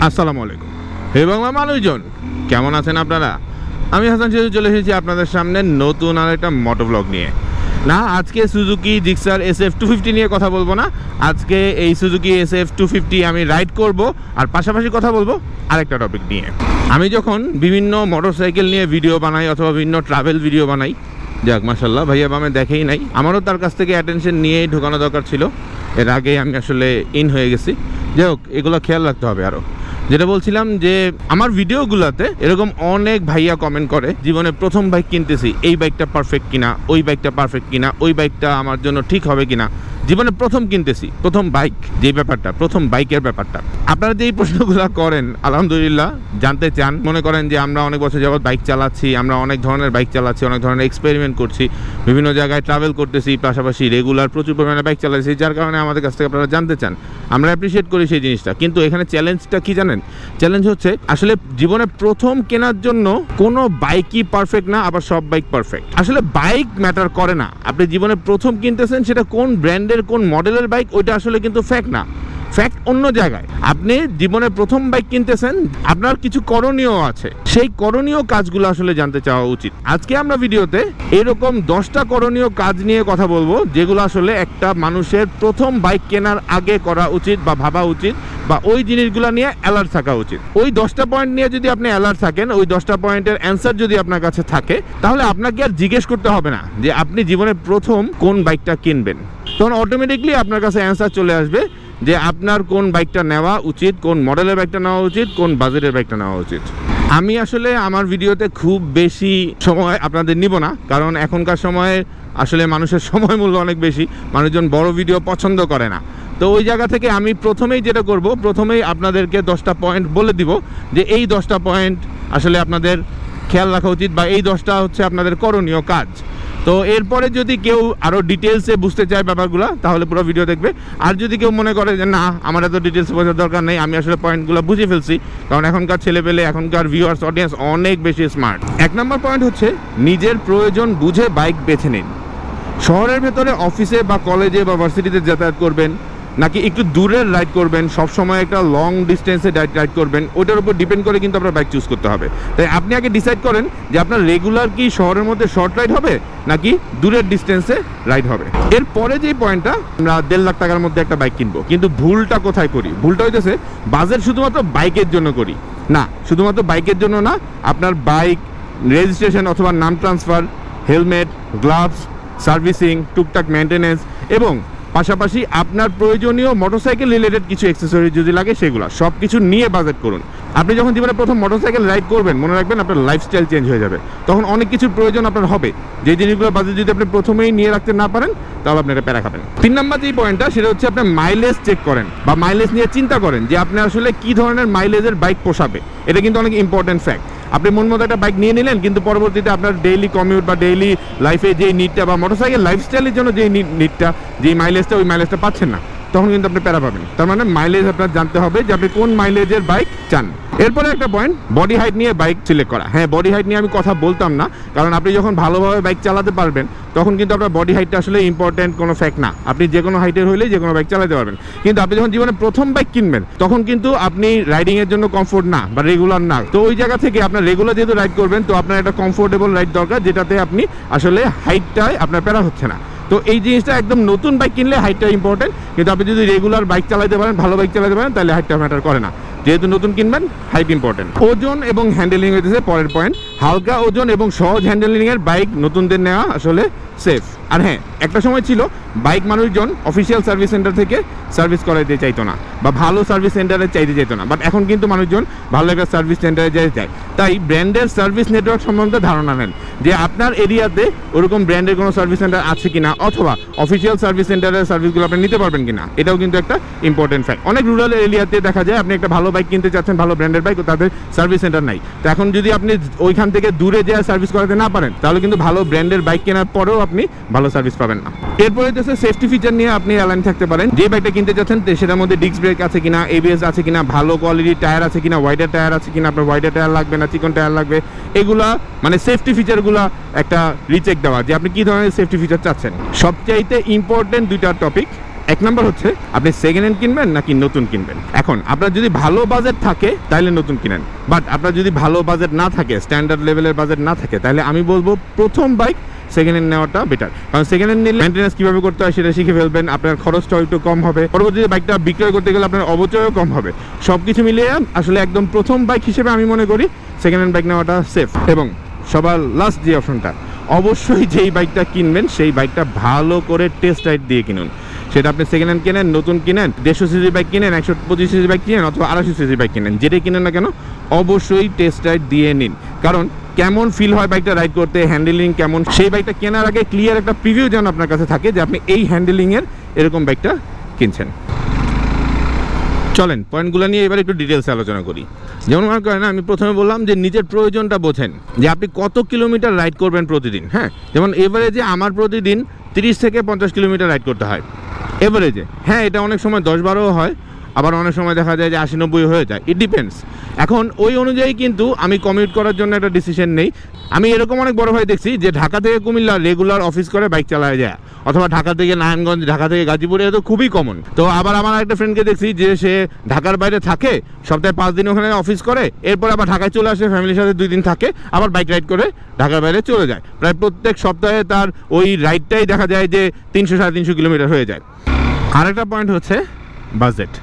আসসালামু আলাইকুম হে বাংলা মানুষজন, কেমন আছেন আপনারা? আমি হাসান সিরাজ চলে এসেছি আপনাদের সামনে নতুন আর একটা মোটো ব্লগ নিয়ে। না, আজকে সুজুকি জিক্সার SF250 নিয়ে কথা বলবো না। আজকে এই সুজুকি SF250 আমি রাইড করব, আর পাশাপাশি কথা বলবো আরেকটা টপিক নিয়ে। আমি যখন বিভিন্ন মোটরসাইকেল নিয়ে ভিডিও বানাই অথবা বিভিন্ন ট্রাভেল ভিডিও বানাই, যাক মাশাল্লাহ ভাইয়া বামে দেখেই নাই, আমারও তার কাছ থেকে অ্যাটেনশন নিয়েই ঢোকানো দরকার ছিল। এর আগেই আমি আসলে ইন হয়ে গেছি। যাই হোক, এগুলো খেয়াল রাখতে হবে। আরও যেটা বলছিলাম যে আমার ভিডিওগুলোতে এরকম অনেক ভাইয়া কমেন্ট করে, জীবনে প্রথম বাইক কিনতেছি, এই বাইকটা পারফেক্ট কিনা, ওই বাইকটা পারফেক্ট কিনা, ওই বাইকটা আমার জন্য ঠিক হবে কিনা। জীবনে প্রথম কিনতেছি, প্রথম বাইক যে ব্যাপারটা, প্রথম বাইকের ব্যাপারটা আপনারা যে এই প্রশ্নগুলো করেন, আলহামদুলিল্লাহ জানতে চান। মনে করেন যে আমরা অনেক বছর যাবত বাইক চালাচ্ছি, আমরা অনেক ধরনের বাইক চালাচ্ছি, অনেক ধরনের এক্সপেরিমেন্ট করছি, বিভিন্ন জায়গায় ট্রাভেল করতেছি, পাশাপাশি রেগুলার প্রচুর পরিমাণে বাইক চালাচ্ছি, যার কারণে আমাদের কাছ থেকে আপনারা জানতে চান। আমরা অ্যাপ্রিসিয়েট করি সেই জিনিসটা। কিন্তু এখানে চ্যালেঞ্জটা কি জানেন? চ্যালেঞ্জ হচ্ছে আসলে জীবনে প্রথম কেনার জন্য কোনো বাইকই পারফেক্ট না, আবার সব বাইক পারফেক্ট। আসলে বাইক ম্যাটার করে না। আপনি জীবনে প্রথম কিনতেছেন, সেটা কোন ব্র্যান্ডের কোন মডেলের বাইক, ওইটা আসলে কিন্তু ফ্যাক্ট না। ফ্যাক্ট অন্য জায়গায়। আপনি জীবনে প্রথম বাইক কিনতেছেন, আপনার কিছু করণীয় আছে, সেই করণীয় কাজগুলো আসলে জানতে চাওয়া উচিত। আজকে আমরা ভিডিওতে এরকম 10টা করণীয় কাজ নিয়ে কথা বলবো, যেগুলো আসলে একটা মানুষের প্রথম বাইক কেনার আগে করা উচিত বা ভাবা উচিত, বা ওই জিনিসগুলো নিয়ে অ্যালার্ট থাকা উচিত। ওই 10টা পয়েন্ট নিয়ে যদি আপনি অ্যালার্ট থাকেন, ওই 10টা পয়েন্টের অ্যান্সার যদি আপনার কাছে থাকে, তাহলে আপনাকে আর জিজ্ঞেস করতে হবে না যে আপনি জীবনে প্রথম কোন বাইকটা কিনবেন। তখন অটোমেটিকলি আপনার কাছে অ্যান্সার চলে আসবে যে আপনার কোন বাইকটা নেওয়া উচিত, কোন মডেলের বাইকটা নেওয়া উচিত, কোন বাজেটের বাইকটা নেওয়া উচিত। আমি আসলে আমার ভিডিওতে খুব বেশি সময় আপনাদের নিব না, কারণ এখনকার সময়ে আসলে মানুষের সময় মূল্য অনেক বেশি, মানুষজন বড় ভিডিও পছন্দ করে না। তো ওই জায়গা থেকে আমি প্রথমেই যেটা করব, প্রথমেই আপনাদেরকে 10টা পয়েন্ট বলে দিব যে এই 10টা পয়েন্ট আসলে আপনাদের খেয়াল রাখা উচিত, বা এই 10টা হচ্ছে আপনাদের করণীয় কাজ। তো এরপরে যদি কেউ আরও ডিটেলসে বুঝতে চায় ব্যাপারগুলো, তাহলে পুরো ভিডিও দেখবে। আর যদি কেউ মনে করে যে না, আমার এত ডিটেলসে বোঝার দরকার নেই, আমি আসলে পয়েন্টগুলো বুঝে ফেলছি, কারণ এখনকার ছেলেপেলে, এখনকার ভিউয়ার্স অডিয়েন্স অনেক বেশি স্মার্ট। 1 নম্বর পয়েন্ট হচ্ছে নিজের প্রয়োজন বুঝে বাইক বেছে নিন। শহরের ভেতরে অফিসে বা কলেজে বা ভার্সিটিতে যাতায়াত করবেন, নাকি একটু দূরের রাইড করবেন, সবসময় একটা লং ডিস্টেন্সে রাইড করবেন, ওইটার উপর ডিপেন্ড করে কিন্তু আপনার বাইক চুজ করতে হবে। তাই আপনি আগে ডিসাইড করেন যে আপনার রেগুলার কি শহরের মধ্যে শর্ট রাইড হবে, নাকি দূরের ডিস্টেন্সে রাইড হবে। এরপরে যে পয়েন্টটা, আমরা 1.5 লাখ টাকার মধ্যে একটা বাইক কিনবো, কিন্তু ভুলটা কোথায় করি? ভুলটা হইতেছে বাজেট শুধুমাত্র বাইকের জন্য করি। না, শুধুমাত্র বাইকের জন্য না, আপনার বাইক রেজিস্ট্রেশন অথবা নাম ট্রান্সফার, হেলমেট, গ্লাভস, সার্ভিসিং, টুকটাক মেনটেন্যান্স এবং পাশাপাশি আপনার প্রয়োজনীয় মোটরসাইকেল রিলেটেড কিছু অ্যাক্সেসরি যদি লাগে, সেগুলো সব কিছু নিয়ে বাজেট করুন। আপনি যখন জীবনে প্রথম মোটরসাইকেল রাইড করবেন, মনে রাখবেন আপনার লাইফস্টাইল চেঞ্জ হয়ে যাবে, তখন অনেক কিছুর প্রয়োজন আপনার হবে। যে জিনিসগুলো বাজেট যদি আপনি প্রথমেই নিয়ে রাখতে না পারেন, তাহলে আপনি এটা প্যারা খাবেন। 3 নম্বর যে পয়েন্টটা, সেটা হচ্ছে আপনার মাইলেজ চেক করেন, বা মাইলেজ নিয়ে চিন্তা করেন যে আপনি আসলে কি ধরনের মাইলেজের বাইক পোষাবে। এটা কিন্তু অনেক ইম্পর্টেন্ট ফ্যাক্ট। আপনি মন মতো একটা বাইক নিয়ে নিলেন, কিন্তু পরবর্তীতে আপনার ডেইলি কমিউট বা ডেইলি লাইফে যেই নিডটা, বা মোটরসাইকেল লাইফস্টাইলের জন্য যেই নিডটা, যেই মাইলেজটা, ওই মাইলেজটা পাচ্ছেন না, তখন কিন্তু আপনি প্যারা পাবেন। তার মানে মাইলেজ আপনার জানতে হবে যে আপনি কোন মাইলেজের বাইক চান। এরপরে একটা পয়েন্ট, বডি হাইট নিয়ে বাইক সিলেক্ট করা। হ্যাঁ, বডি হাইট নিয়ে আমি কথা বলতাম না, কারণ আপনি যখন ভালোভাবে বাইক চালাতে পারবেন, তখন কিন্তু আপনার বডি হাইটটা আসলে ইম্পর্টেন্ট কোনো ফ্যাক্ট না। আপনি যে কোনো হাইটের হইলেই যে কোনো বাইক চালাতে পারবেন। কিন্তু আপনি যখন জীবনে প্রথম বাইক কিনবেন, তখন কিন্তু আপনি রাইডিংয়ের জন্য কমফোর্ট না, বা রেগুলার না। তো ওই জায়গা থেকে আপনার রেগুলার যেহেতু রাইড করবেন, তো আপনার একটা কমফোর্টেবল রাইড দরকার, যেটাতে আপনি আসলে হাইটটায় আপনার প্যারা হচ্ছে না। তো এই জিনিসটা একদম নতুন বাইক কিনলে হাইটটা ইম্পর্টেন্ট, কিন্তু আপনি যদি রেগুলার বাইক চালাতে পারেন, ভালো বাইক চালাতে পারেন, তাহলে হাইটটা ম্যাটার করে না। যেহেতু নতুন কিনবেন, হাইট ইম্পর্টেন্ট। ওজন এবং হ্যান্ডেলিং হইতেছে পরের পয়েন্ট। হালকা ওজন এবং সহজ হ্যান্ডেলিংয়ের বাইক নতুনদের নেওয়া আসলে সেফ। আর হ্যাঁ, একটা সময় ছিল বাইক মানুষজন অফিসিয়াল সার্ভিস সেন্টার থেকে সার্ভিস করাইতে চাইতো না, বা ভালো সার্ভিস সেন্টারে চাইতে চাইতো না। বাট এখন কিন্তু মানুষজন ভালো একটা সার্ভিস সেন্টারে যেতে চায়। তাই ব্র্যান্ডের সার্ভিস নেটওয়ার্ক সম্বন্ধে ধারণা নেন, যে আপনার এরিয়াতে ওরকম ব্র্যান্ডের কোনো সার্ভিস সেন্টার আছে কিনা, অথবা অফিসিয়াল সার্ভিস সেন্টারের সার্ভিসগুলো আপনি নিতে পারবেন কিনা। এটাও কিন্তু একটা ইম্পর্টেন্ট ফ্যাক্ট। অনেক রুরাল এরিয়াতে দেখা যায় আপনি একটা ভালো বাইক কিনতে চাচ্ছেন, ভালো ব্র্যান্ডের বাইক, তাদের সার্ভিস সেন্টার নাই। তো এখন যদি আপনি ওইখান থেকে দূরে যেয়ে সার্ভিস করাতে না পারেন, তাহলে কিন্তু ভালো ব্র্যান্ডের বাইক কেনার পরেও আপনি ভালো সার্ভিস পাবেন না। এরপরে হচ্ছে সেফটি ফিচার নিয়ে আপনি অ্যালার্ম থাকতে পারেন। যে বাইকটা কিনতে চাচ্ছেন, সেটার মধ্যে ডিস্ক ব্রেক আছে কিনা, ABS আছে কিনা, ভালো কোয়ালিটির টায়ার আছে কিনা, ওয়াইডার টায়ার আছে কিনা, আপনার ওয়াইডার টায়ার লাগবে না চিকন টায়ার লাগবে, এগুলা মানে সেফটি ফিচারগুলো একটা রিচেক দেওয়া, যে আপনি কি ধরনের সেফটি ফিচার চাচ্ছেন। সবচাইতে ইম্পর্টেন্ট 2টা টপিক, এক নাম্বার হচ্ছে আপনি সেকেন্ড হ্যান্ড কিনবেন নাকি নতুন কিনবেন। এখন আপনার যদি ভালো বাজেট থাকে তাহলে নতুন কিনেন, বাট আপনার যদি ভালো বাজেট না থাকে, স্ট্যান্ডার্ড লেভেলের বাজেট না থাকে, তাহলে আমি বলবো প্রথম বাইক সেকেন্ড হ্যান্ড নেওয়াটা বেটার। কারণ সেকেন্ড হ্যান্ড নিলে মেনটেন্যান্স কীভাবে করতে হয় সেটা শিখে ফেলবেন, আপনার খরচটাও একটু কম হবে, পরবর্তীতে বাইকটা বিক্রয় করতে গেলে আপনার অবচয়ও কম হবে। সব কিছু মিলিয়ে আসলে একদম প্রথম বাইক হিসেবে আমি মনে করি সেকেন্ড হ্যান্ড বাইক নেওয়াটা সেফ। এবং সবার লাস্ট যে অপশনটা, অবশ্যই যেই বাইকটা কিনবেন সেই বাইকটা ভালো করে টেস্ট রাইড দিয়ে কিনুন। সেটা আপনি সেকেন্ড হ্যান্ড কিনেন, নতুন কিনেন, 150 সিসি বাইক কিনেন, 125 সিসি বাইক কিনেন, অথবা 250 সিসি বাইক কিনেন, যেটাই কিনেন না কেন অবশ্যই টেস্ট রাইড দিয়ে নিন। কারণ কেমন ফিল হয় বাইকটা রাইড করতে, হ্যান্ডেলিং কেমন, সেই বাইকটা কেনার আগে ক্লিয়ার একটা প্রিভিউ যেন আপনার কাছে থাকে যে আপনি এই হ্যান্ডেলিংয়ের এরকম বাইকটা কিনছেন। চলেন পয়েন্টগুলো নিয়ে এবার একটু ডিটেলসে আলোচনা করি। যেমন মনে করেন আমি প্রথমে বললাম যে নিজের প্রয়োজনটা বোঝেন, যে আপনি কত কিলোমিটার রাইড করবেন প্রতিদিন। হ্যাঁ, যেমন এভারেজে আমার প্রতিদিন 30 থেকে 50 কিলোমিটার রাইড করতে হয় এভারেজে। হ্যাঁ, এটা অনেক সময় 10-12 হয়, আবার অনেক সময় দেখা যায় যে 80-90 হয়ে যায়, ইট ডিপেন্ডস। এখন ওই অনুযায়ী কিন্তু আমি কমিউট করার জন্য একটা ডিসিশন নেই। আমি এরকম অনেক বড় ভাই দেখছি যে ঢাকা থেকে কুমিল্লা রেগুলার অফিস করে বাইক চালায় যায়, অথবা ঢাকা থেকে নারায়ণগঞ্জ, ঢাকা থেকে গাজীপুরে, তো খুবই কমন। তো আবার আমার একটা ফ্রেন্ডকে দেখছি যে সে ঢাকার বাইরে থাকে, সপ্তাহে 5 দিন ওখানে অফিস করে, এরপর আবার ঢাকায় চলে আসে, ফ্যামিলির সাথে 2 দিন থাকে, আবার বাইক রাইড করে ঢাকার বাইরে চলে যায়। প্রায় প্রত্যেক সপ্তাহে তার ওই রাইডটাই দেখা যায় যে 300-350 কিলোমিটার হয়ে যায়। আরেকটা পয়েন্ট হচ্ছে বাজেট।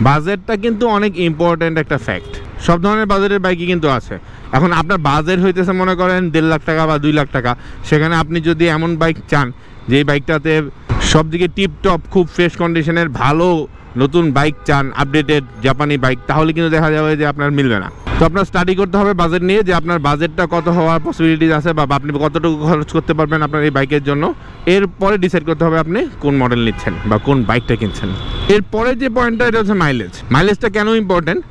বাজেটটা কিন্তু অনেক ইম্পর্ট্যান্ট একটা ফ্যাক্ট। সব ধরনের বাজেটের বাইকই কিন্তু আছে। এখন আপনার বাজেট হইতেছে মনে করেন 1.5 লাখ টাকা বা 2 লাখ টাকা, সেখানে আপনি যদি এমন বাইক চান যে বাইকটাতে সব দিকে টিপটপ, খুব ফ্রেশ কন্ডিশনের ভালো নতুন বাইক চান, আপডেটেড জাপানি বাইক, তাহলে কিন্তু দেখা যাবে যে আপনার মিলবে না। তো আপনার স্টাডি করতে হবে বাজেট নিয়ে, যে আপনার বাজেটটা কত হওয়ার পসিবিলিটিস আছে, বা আপনি কতটুকু খরচ করতে পারবেন আপনার এই বাইকের জন্য। এরপরে ডিসাইড করতে হবে আপনি কোন মডেল নিচ্ছেন বা কোন বাইকটা কিনছেন। এরপরে যে পয়েন্টটা, এটা হচ্ছে মাইলেজ। মাইলেজটা কেন ইম্পর্টেন্ট,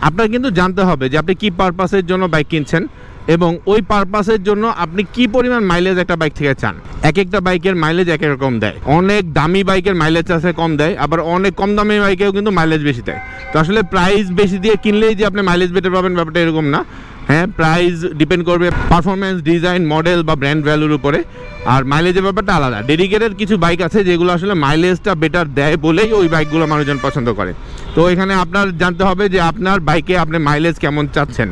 আপনার কিন্তু জানতে হবে যে আপনি কি পারপাসের জন্য বাইক কিনছেন এবং ওই পারপাসের জন্য আপনি কি পরিমাণ মাইলেজ একটা বাইক থেকে চান। এক একটা বাইকের মাইলেজ এক এক রকম দেয়। অনেক দামি বাইকের মাইলেজ আছে কম দেয়, আবার অনেক কম দামি বাইকেও কিন্তু মাইলেজ বেশি দেয়। তো আসলে প্রাইস বেশি দিয়ে কিনলেই যে আপনি মাইলেজ বেটার পাবেন ব্যাপারটা এরকম না। হ্যাঁ, প্রাইস ডিপেন্ড করবে পারফরমেন্স, ডিজাইন, মডেল বা ব্র্যান্ড ভ্যালুর উপরে, আর মাইলেজের ব্যাপারটা আলাদা। ডেডিকেটেড কিছু বাইক আছে যেগুলো আসলে মাইলেজটা বেটার দেয় বলেই ওই বাইকগুলো মানুষজন পছন্দ করে। তো এখানে আপনার জানতে হবে যে আপনার বাইকে আপনি মাইলেজ কেমন চাচ্ছেন।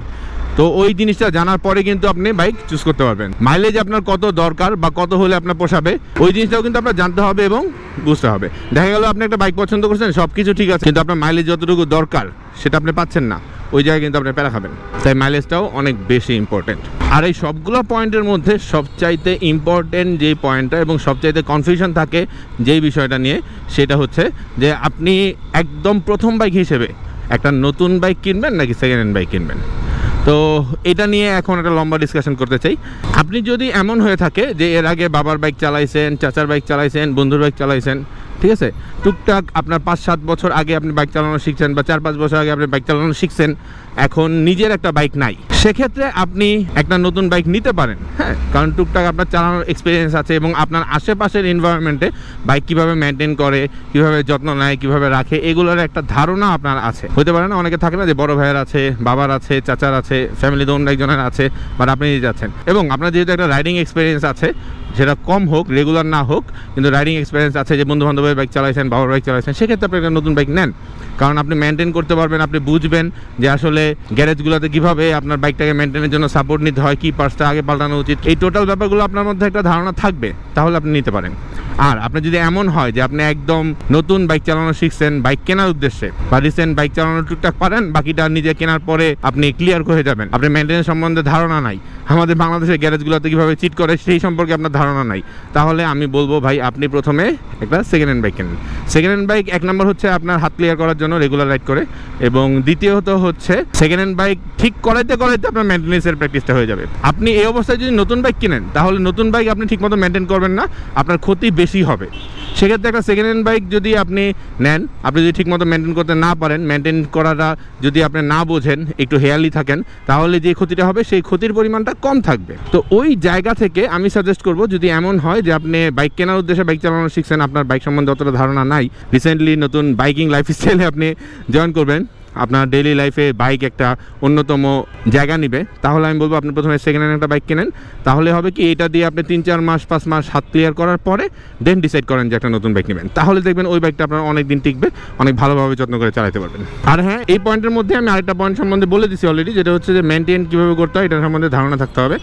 তো ওই জিনিসটা জানার পরে কিন্তু আপনি বাইক চুজ করতে পারবেন। মাইলেজ আপনার কত দরকার বা কত হলে আপনার পোষাবে, ওই জিনিসটাও কিন্তু আপনার জানতে হবে এবং বুঝতে হবে। দেখা গেল আপনি একটা বাইক পছন্দ করছেন, সব কিছু ঠিক আছে, কিন্তু আপনার মাইলেজ যতটুকু দরকার সেটা আপনি পাচ্ছেন না, ওই জায়গায় কিন্তু আপনি প্যারা খাবেন। তাই মাইলেজটাও অনেক বেশি ইম্পর্টেন্ট। আর এই সবগুলো পয়েন্টের মধ্যে সবচাইতে ইম্পর্টেন্ট যে পয়েন্টটা এবং সবচাইতে কনফিউশন থাকে যেই বিষয়টা নিয়ে, সেটা হচ্ছে যে আপনি একদম প্রথম বাইক হিসেবে একটা নতুন বাইক কিনবেন নাকি সেকেন্ড হ্যান্ড বাইক কিনবেন। তো এটা নিয়ে এখন একটা লম্বা ডিসকাশন করতে চাই। আপনি যদি এমন হয়ে থাকে যে এর আগে বাবার বাইক চালাইছেন, চাচার বাইক চালাইছেন, বন্ধুর বাইক চালাইছেন, ঠিক আছে, টুকটাক আপনার 5-7 বছর আগে আপনি বাইক চালানো শিখছেন বা 4-5 বছর আগে আপনি বাইক চালানো শিখছেন, এখন নিজের একটা বাইক নাই, সেক্ষেত্রে আপনি একটা নতুন বাইক নিতে পারেন। হ্যাঁ, কারণ টুকটাক আপনার চালানোর এক্সপিরিয়েন্স আছে এবং আপনার আশেপাশের এনভায়রনমেন্টে বাইক কীভাবে মেনটেন করে, কীভাবে যত্ন নেয়, কীভাবে রাখে, এগুলোর একটা ধারণা আপনার আছে। হতে পারে না অনেকে থাকে না যে বড় ভাইয়ের আছে, বাবার আছে, চাচার আছে, ফ্যামিলিতে অন্য একজনের আছে, বাট আপনি নিজে যাচ্ছেন এবং আপনার যেহেতু একটা রাইডিং এক্সপিরিয়েন্স আছে, সেটা কম হোক, রেগুলার না হোক, কিন্তু রাইডিং এক্সপিরিয়েন্স আছে, যে বন্ধু বান্ধবের বাইক চালাইছেন, বাবার বাইক চালাইছেন, সেক্ষেত্রে আপনি একটা নতুন বাইক নেন। কারণ আপনি মেনটেন করতে পারবেন, আপনি বুঝবেন যে আসলে গ্যারেজগুলোতে কীভাবে আপনার বাইকটাকে মেনটেনের জন্য সাপোর্ট নিতে হয়, কী পার্টসটা আগে পাল্টানো উচিত, এই টোটাল ব্যাপারগুলো আপনার মধ্যে একটা ধারণা থাকবে, তাহলে আপনি নিতে পারেন। আর আপনার যদি এমন হয় যে আপনি একদম নতুন বাইক চালানো শিখছেন বাইক কেনার উদ্দেশ্যে, বা রিসেন্ট বাইক চালানো টুকটাক পারেন, বাকিটা নিজে কেনার পরে আপনি ক্লিয়ার করে যাবেন, আপনি মেনটেন্স সম্বন্ধে ধারণা নাই, আমাদের বাংলাদেশের গ্যারেজগুলোতে কীভাবে চিট করে সেই সম্পর্কে আপনার ধারণা নাই, তাহলে আমি বলবো ভাই আপনি প্রথমে একটা সেকেন্ড হ্যান্ড বাইক কেনেন। সেকেন্ড হ্যান্ড বাইক এক নম্বর হচ্ছে আপনার হাত ক্লিয়ার করার জন্য, রেগুলার রাইড করে, এবং দ্বিতীয়ত হচ্ছে সেকেন্ড হ্যান্ড বাইক ঠিক করাইতে করাইতে আপনার মেনটেন্সের প্র্যাকটিসটা হয়ে যাবে। আপনি এই অবস্থায় যদি নতুন বাইক কিনেন, তাহলে নতুন বাইক আপনি ঠিকমতো মেনটেন করবেন না, আপনার ক্ষতি বেশি হবে। সেক্ষেত্রে একটা সেকেন্ড হ্যান্ড বাইক যদি আপনি নেন, আপনি যদি ঠিকমতো মেনটেন করতে না পারেন, মেনটেন করাটা যদি আপনি না বোঝেন, একটু হেয়ারলি থাকেন, তাহলে যে ক্ষতিটা হবে সেই ক্ষতির পরিমাণটা কম থাকবে। তো ওই জায়গা থেকে আমি সাজেস্ট করব, যদি এমন হয় যে আপনি বাইক কেনার উদ্দেশ্যে বাইক চালানো শিখছেন, আপনার বাইক সম্বন্ধে অতটা ধারণা নাই, রিসেন্টলি নতুন বাইকিং লাইফস্টাইলে আপনি জয়েন করবেন, আপনার ডেইলি লাইফে বাইক একটা অন্যতম জায়গা নিবে, তাহলে আমি বলবো আপনি প্রথমে সেকেন্ড হ্যান্ড একটা বাইক কেনেন। তাহলে হবে কি, এটা দিয়ে আপনি 3-4 মাস 5 মাস হাত ক্লিয়ার করার পরে দেন ডিসাইড করেন যে একটা নতুন বাইক নেবেন। তাহলে দেখবেন ওই বাইকটা আপনার অনেক দিন টিকবে, অনেক ভালোভাবে যত্ন করে চালাতে পারবেন। আর হ্যাঁ, এই পয়েন্টের মধ্যে আমি আরেকটা পয়েন্ট সম্বন্ধে বলে দিচ্ছি অলরেডি, যেটা হচ্ছে যে মেনটেন কীভাবে করতে হয় এটার সম্বন্ধে ধারণা থাকতে হবে।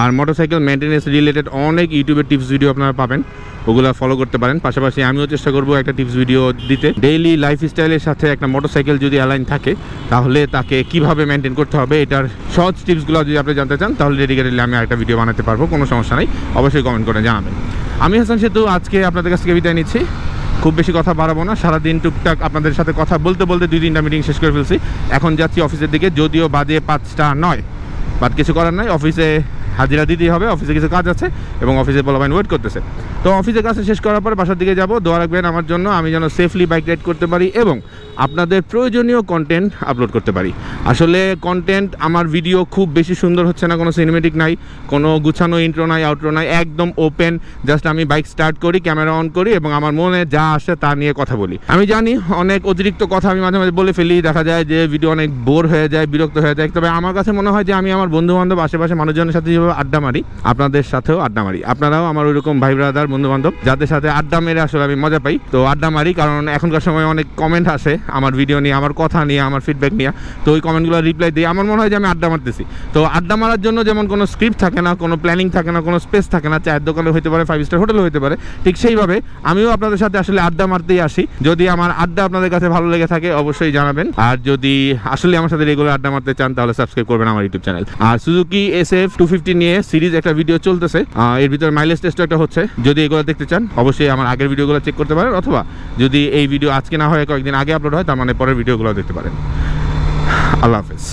আর মোটরসাইকেল মেনটেনেন্স রিলেটেড অনেক ইউটিউবের টিপস ভিডিও আপনারা পাবেন, ওগুলো ফলো করতে পারেন। পাশাপাশি আমিও চেষ্টা করবো একটা টিপস ভিডিও দিতে। ডেইলি লাইফস্টাইলের সাথে একটা মোটরসাইকেল যদি অ্যালাইন থাকে তাহলে তাকে কিভাবে মেনটেন করতে হবে এটার সহজ টিপসগুলো যদি আপনি জানতে চান তাহলে ডেডিকেটেডলি আমি একটা ভিডিও বানাতে পারবো, কোনো সমস্যা নেই। অবশ্যই কমেন্ট করে জানাবেন। আমি হাসান সেতু আজকে আপনাদের কাছ থেকে বিদায় নিচ্ছি। খুব বেশি কথা বাড়াবো না, সারাদিন টুকটাক আপনাদের সাথে কথা বলতে বলতে 2-3টা মিটিং শেষ করে ফেলছি। এখন যাচ্ছি অফিসের দিকে, যদিও বাজে 5টা 9, বাট কিছু করার নাই, অফিসে হাজিরা দিতেই হবে। অফিসে কিছু কাজ আছে এবং অফিসে পোলাপাইন ওয়েট করতেছে। তো অফিসের কাছে শেষ করার পরে বাসার দিকে যাব। দোয়া রাখবেন আমার জন্য, আমি যেন সেফলি বাইক রাইড করতে পারি এবং আপনাদের প্রয়োজনীয় কন্টেন্ট আপলোড করতে পারি। আসলে কন্টেন্ট, আমার ভিডিও খুব বেশি সুন্দর হচ্ছে না, কোনো সিনেমেটিক নাই, কোনো গুছানো ইন্ট্রো নাই, আউট্রো নাই, একদম ওপেন। জাস্ট আমি বাইক স্টার্ট করি, ক্যামেরা অন করি এবং আমার মনে যা আসে তা নিয়ে কথা বলি। আমি জানি অনেক অতিরিক্ত কথা আমি মাঝে মাঝে বলে ফেলি, দেখা যায় যে ভিডিও অনেক বোর হয়ে যায়, বিরক্ত হয়ে যায়। তবে আমার কাছে মনে হয় যে আমি আমার বন্ধুবান্ধব, আশেপাশে মানুষজনের সাথে যেভাবে আড্ডা মারি, আপনাদের সাথেও আড্ডা মারি। আপনারাও আমার ওইরকম ভাই ব্রাদার বন্ধুবান্ধব যাদের সাথে আড্ডা মেরে আসলে আমি মজা পাই। তো আড্ডা মারি, কারণ এখনকার সময় অনেক কমেন্ট আসে আমার ভিডিও নিয়ে, আমার কথা নিয়ে, আমার ফিডব্যাক নিয়ে। তো ওই কমেন্টগুলো রিপ্লাই দিই, আমার মনে হয় যে আমি আড্ডা মারতেছি। তো আড্ডা মারার জন্য যেমন কোনো স্ক্রিপ্ট থাকে না, কোনো প্ল্যানিং থাকে না, কোনো স্পেস থাকে না, চায়ের দোকানে হতে পারে, 5 স্টার হোটেলে হতে পারে, ঠিক সেইভাবে আমিও আপনাদের সাথে আসলে আড্ডা মারতেই আসি। যদি আমার আড্ডা আপনাদের কাছে ভালো লেগে থাকে অবশ্যই জানাবেন। আর যদি আসলে আমার সাথে রেগুলার আড্ডা মারতে চান তাহলে সাবস্ক্রাইব করবেন আমার ইউটিউব চ্যানেল। আর সুজুকি SF250 নিয়ে সিরিজ একটা ভিডিও চলতেছে, এর ভিতরে মাইলেজ টেস্টও একটা হচ্ছে। যদি এগুলো দেখতে চান অবশ্যই আমার আগের ভিডিওগুলো চেক করতে পারেন, অথবা যদি এই ভিডিও আজকে না হয় কয়েকদিন আগে আপলোড হয় তার মানে পরের ভিডিওগুলো দেখতে পারেন। আল্লাহ হাফেজ।